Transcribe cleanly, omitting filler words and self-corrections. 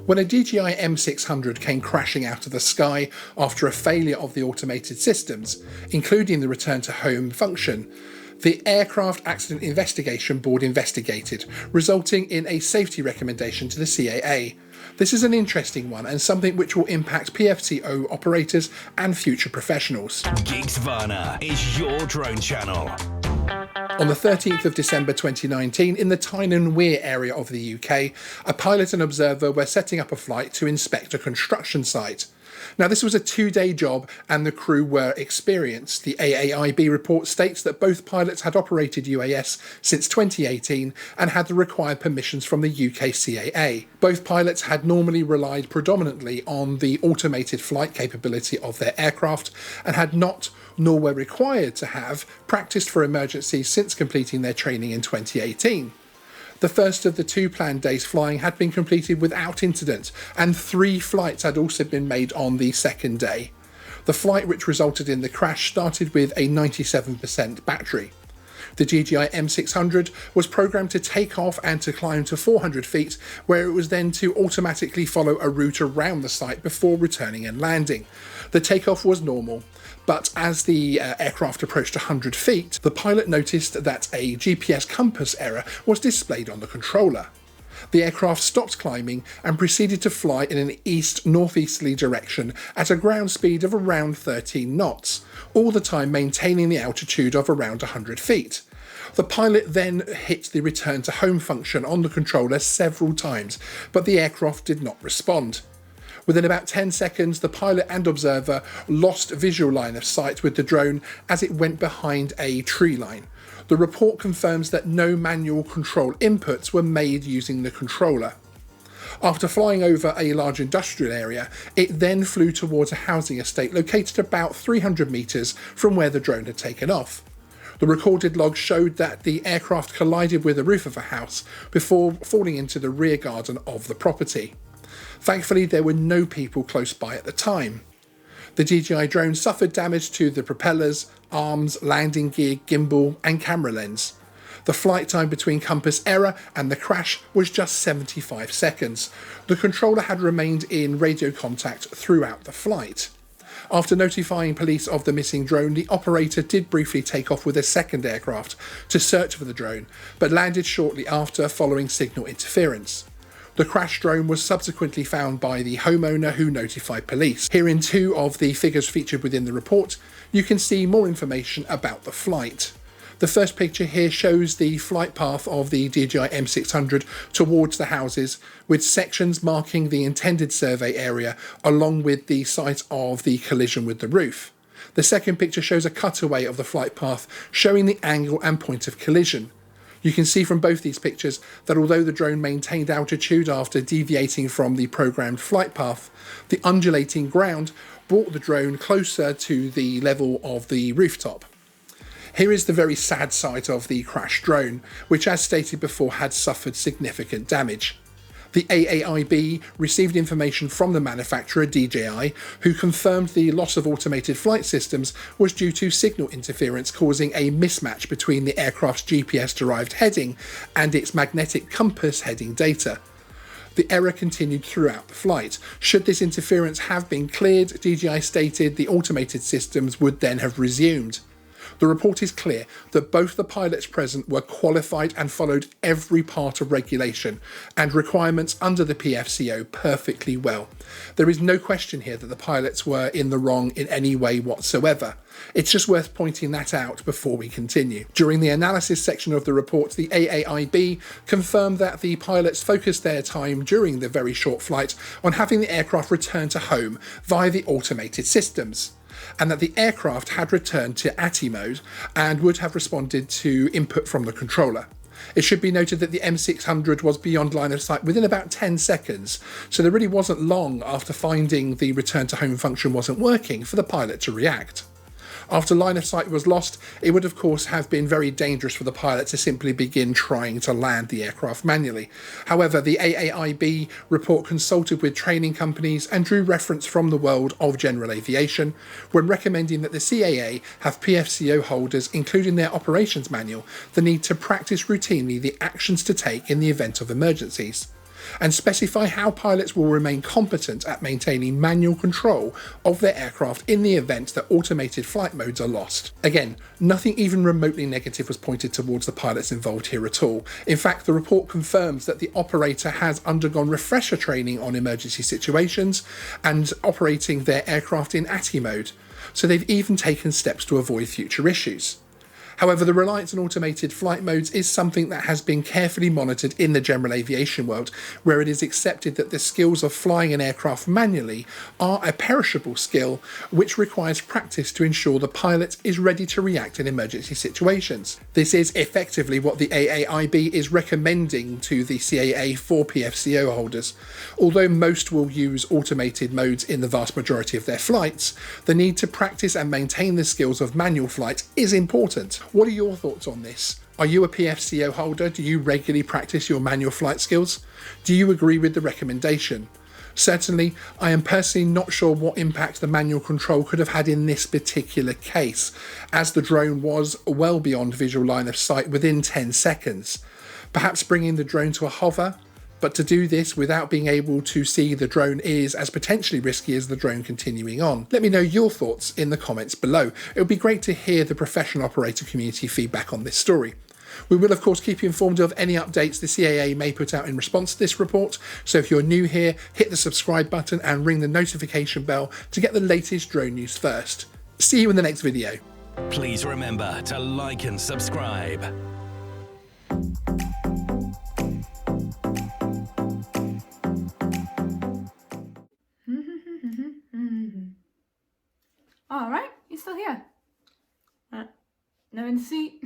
When a DJI M600 came crashing out of the sky after a failure of the automated systems, including the return to home function, the Aircraft Accident Investigation Board investigated, resulting in a safety recommendation to the CAA. This is an interesting one and something which will impact PFCO operators and future professionals. Geeksvana is your drone channel. On the 13th of December 2019, in the Tyne and Wear area of the UK, a pilot and observer were setting up a flight to inspect a construction site. Now, this was a 2-day job and the crew were experienced. The AAIB report states that both pilots had operated UAS since 2018 and had the required permissions from the UK CAA. Both pilots had normally relied predominantly on the automated flight capability of their aircraft and had not, nor were required to have, practiced for emergencies since completing their training in 2018. The first of the 2 planned days flying had been completed without incident, and 3 flights had also been made on the second day. The flight which resulted in the crash started with a 97% battery. The DJI M600 was programmed to take off and to climb to 400 feet, where it was then to automatically follow a route around the site before returning and landing. The takeoff was normal, but as the aircraft approached 100 feet, the pilot noticed that a GPS compass error was displayed on the controller. The aircraft stopped climbing and proceeded to fly in an east-northeasterly direction at a ground speed of around 13 knots, all the time maintaining the altitude of around 100 feet. The pilot then hit the return to home function on the controller several times, but the aircraft did not respond. Within about 10 seconds, the pilot and observer lost visual line of sight with the drone as it went behind a tree line. The report confirms that no manual control inputs were made using the controller. After flying over a large industrial area, it then flew towards a housing estate located about 300 metres from where the drone had taken off. The recorded log showed that the aircraft collided with the roof of a house before falling into the rear garden of the property. Thankfully, there were no people close by at the time. The DJI drone suffered damage to the propellers, arms, landing gear, gimbal and camera lens. The flight time between compass error and the crash was just 75 seconds. The controller had remained in radio contact throughout the flight. After notifying police of the missing drone, the operator did briefly take off with a second aircraft to search for the drone, but landed shortly after following signal interference. The crashed drone was subsequently found by the homeowner who notified police. Here in 2 of the figures featured within the report, you can see more information about the flight. The first picture here shows the flight path of the DJI M600 towards the houses, with sections marking the intended survey area along with the site of the collision with the roof. The second picture shows a cutaway of the flight path showing the angle and point of collision. You can see from both these pictures that although the drone maintained altitude after deviating from the programmed flight path, the undulating ground brought the drone closer to the level of the rooftop. Here is the very sad side of the crashed drone, which as stated before had suffered significant damage. The AAIB received information from the manufacturer DJI, who confirmed the loss of automated flight systems was due to signal interference causing a mismatch between the aircraft's GPS-derived heading and its magnetic compass heading data. The error continued throughout the flight. Should this interference have been cleared, DJI stated the automated systems would then have resumed. The report is clear that both the pilots present were qualified and followed every part of regulation and requirements under the PFCO perfectly well. There is no question here that the pilots were in the wrong in any way whatsoever. It's just worth pointing that out before we continue. During the analysis section of the report, the AAIB confirmed that the pilots focused their time during the very short flight on having the aircraft return to home via the automated systems, and that the aircraft had returned to ATI mode and would have responded to input from the controller. It should be noted that the M600 was beyond line of sight within about 10 seconds, so there really wasn't long after finding the return to home function wasn't working for the pilot to react. After line of sight was lost, it would of course have been very dangerous for the pilot to simply begin trying to land the aircraft manually. However, the AAIB report consulted with training companies and drew reference from the world of general aviation when recommending that the CAA have PFCO holders include in their operations manual the need to practice routinely the actions to take in the event of emergencies. and specify how pilots will remain competent at maintaining manual control of their aircraft in the event that automated flight modes are lost. Again, nothing even remotely negative was pointed towards the pilots involved here at all. In fact, the report confirms that the operator has undergone refresher training on emergency situations and operating their aircraft in ATI mode, so they've even taken steps to avoid future issues. However, the reliance on automated flight modes is something that has been carefully monitored in the general aviation world, where it is accepted that the skills of flying an aircraft manually are a perishable skill which requires practice to ensure the pilot is ready to react in emergency situations. This is effectively what the AAIB is recommending to the CAA for PFCO holders. Although most will use automated modes in the vast majority of their flights, the need to practice and maintain the skills of manual flight is important. What are your thoughts on this? Are you a PFCO holder? Do you regularly practice your manual flight skills? Do you agree with the recommendation? Certainly, I am personally not sure what impact the manual control could have had in this particular case, as the drone was well beyond visual line of sight within 10 seconds. Perhaps bringing the drone to a hover, but to do this without being able to see the drone is as potentially risky as the drone continuing on. Let me know your thoughts in the comments below. It would be great to hear the professional operator community feedback on this story. We will of course keep you informed of any updates the CAA may put out in response to this report, so if you're new here, hit the subscribe button and ring the notification bell to get the latest drone news first. See you in the next video. Please remember to like and subscribe. All right, you're still here. No in the seat.